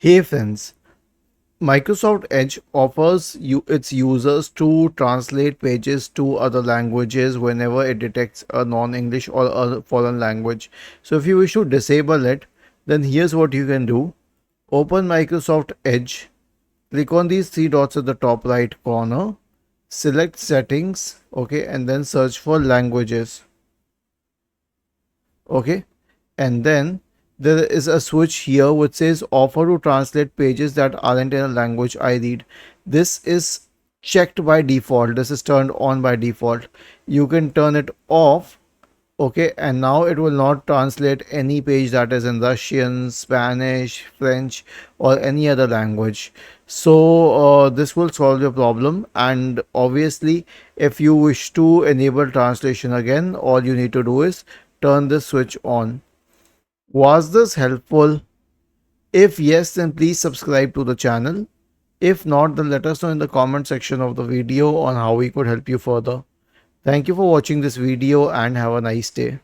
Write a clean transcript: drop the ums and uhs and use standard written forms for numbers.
Hey friends, Microsoft Edge offers its users to translate pages to other languages whenever it detects a non-English or a foreign language. So if you wish to disable it, then here's what you can do. Open Microsoft Edge, click on these three dots at the top right corner, select settings, okay, and then search for languages, okay, and then there is a switch here which says offer to translate pages that aren't in a language I read. This is checked by default. This is turned on by default. You can turn it off, okay, and now it will not translate any page that is in Russian, Spanish, French, or any other language. So this will solve your problem. And obviously, if you wish to enable translation again, all you need to do is turn this switch on. Was this helpful? If yes, then please subscribe to the channel. If not, then let us know in the comment section of the video on how we could help you further. Thank you for watching this video and have a nice day.